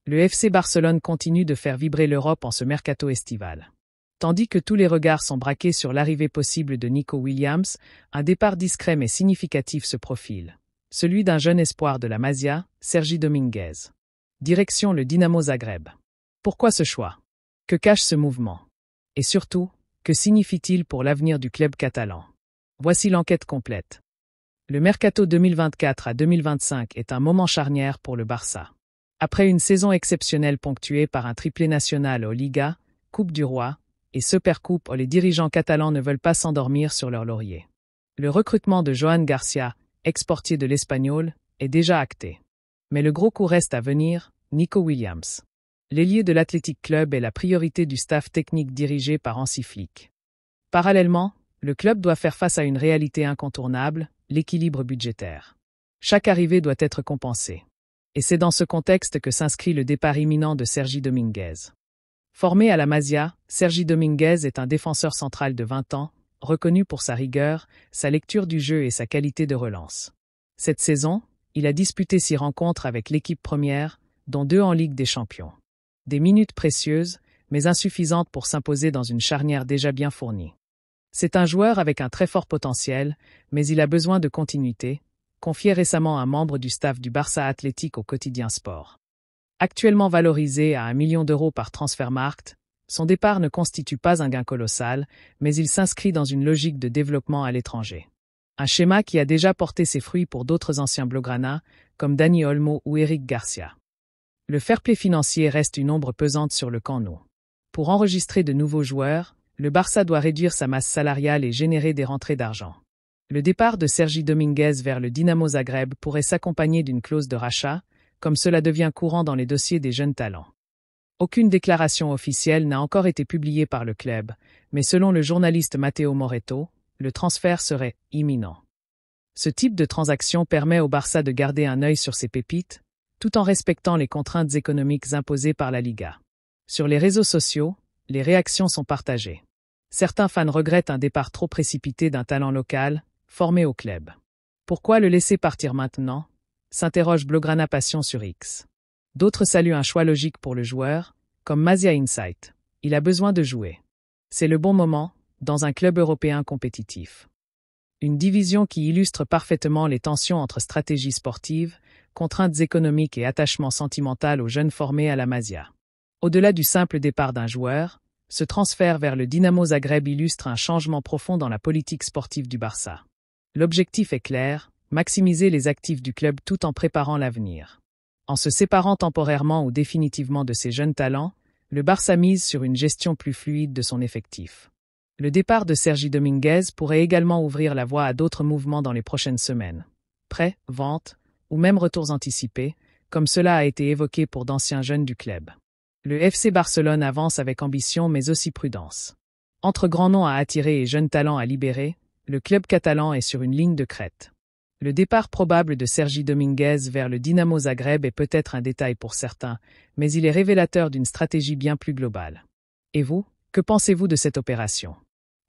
Le FC Barcelone continue de faire vibrer l'Europe en ce mercato estival. Tandis que tous les regards sont braqués sur l'arrivée possible de Nico Williams, un départ discret mais significatif se profile. Celui d'un jeune espoir de la Masia, Sergi Dominguez. Direction le Dinamo Zagreb. Pourquoi ce choix? Que cache ce mouvement? Et surtout, que signifie-t-il pour l'avenir du club catalan? Voici l'enquête complète. Le mercato 2024 à 2025 est un moment charnière pour le Barça. Après une saison exceptionnelle ponctuée par un triplé national aux Liga, Coupe du Roi et Supercoupe, les dirigeants catalans ne veulent pas s'endormir sur leur laurier. Le recrutement de Joan Garcia, ex-portier de l'Espagnol, est déjà acté. Mais le gros coup reste à venir, Nico Williams. L'ailier de l'Athletic Club est la priorité du staff technique dirigé par Hansi Flick. Parallèlement, le club doit faire face à une réalité incontournable, l'équilibre budgétaire. Chaque arrivée doit être compensée. Et c'est dans ce contexte que s'inscrit le départ imminent de Sergi Dominguez. Formé à la Masia, Sergi Dominguez est un défenseur central de 20 ans, reconnu pour sa rigueur, sa lecture du jeu et sa qualité de relance. Cette saison, il a disputé 6 rencontres avec l'équipe première, dont 2 en Ligue des Champions. Des minutes précieuses, mais insuffisantes pour s'imposer dans une charnière déjà bien fournie. C'est un joueur avec un très fort potentiel, mais il a besoin de continuité, confié récemment un membre du staff du Barça Athletic au Quotidien Sport. Actuellement valorisé à 1 million d'euros par Transfermarkt, son départ ne constitue pas un gain colossal, mais il s'inscrit dans une logique de développement à l'étranger. Un schéma qui a déjà porté ses fruits pour d'autres anciens blaugrana, comme Dani Olmo ou Eric Garcia. Le fair-play financier reste une ombre pesante sur le camp nou. Pour enregistrer de nouveaux joueurs, le Barça doit réduire sa masse salariale et générer des rentrées d'argent. Le départ de Sergi Dominguez vers le Dinamo Zagreb pourrait s'accompagner d'une clause de rachat, comme cela devient courant dans les dossiers des jeunes talents. Aucune déclaration officielle n'a encore été publiée par le club, mais selon le journaliste Matteo Moretto, le transfert serait imminent. Ce type de transaction permet au Barça de garder un œil sur ses pépites, tout en respectant les contraintes économiques imposées par la Liga. Sur les réseaux sociaux, les réactions sont partagées. Certains fans regrettent un départ trop précipité d'un talent local, formé au club. Pourquoi le laisser partir maintenant? S'interroge Blaugrana Passion sur X. D'autres saluent un choix logique pour le joueur, comme Masia Insight. Il a besoin de jouer. C'est le bon moment, dans un club européen compétitif. Une division qui illustre parfaitement les tensions entre stratégie sportive, contraintes économiques et attachement sentimental aux jeunes formés à la Masia. Au-delà du simple départ d'un joueur, ce transfert vers le Dinamo Zagreb illustre un changement profond dans la politique sportive du Barça. L'objectif est clair, maximiser les actifs du club tout en préparant l'avenir. En se séparant temporairement ou définitivement de ses jeunes talents, le Barça mise sur une gestion plus fluide de son effectif. Le départ de Sergi Dominguez pourrait également ouvrir la voie à d'autres mouvements dans les prochaines semaines. Prêts, ventes, ou même retours anticipés, comme cela a été évoqué pour d'anciens jeunes du club. Le FC Barcelone avance avec ambition mais aussi prudence. Entre grands noms à attirer et jeunes talents à libérer, le club catalan est sur une ligne de crête. Le départ probable de Sergi Dominguez vers le Dinamo Zagreb est peut-être un détail pour certains, mais il est révélateur d'une stratégie bien plus globale. Et vous, que pensez-vous de cette opération?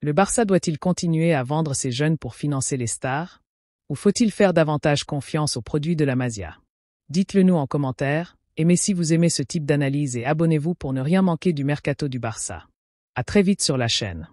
Le Barça doit-il continuer à vendre ses jeunes pour financer les stars? Ou faut-il faire davantage confiance aux produits de la Masia? Dites-le nous en commentaire, aimez si vous aimez ce type d'analyse et abonnez-vous pour ne rien manquer du mercato du Barça. À très vite sur la chaîne.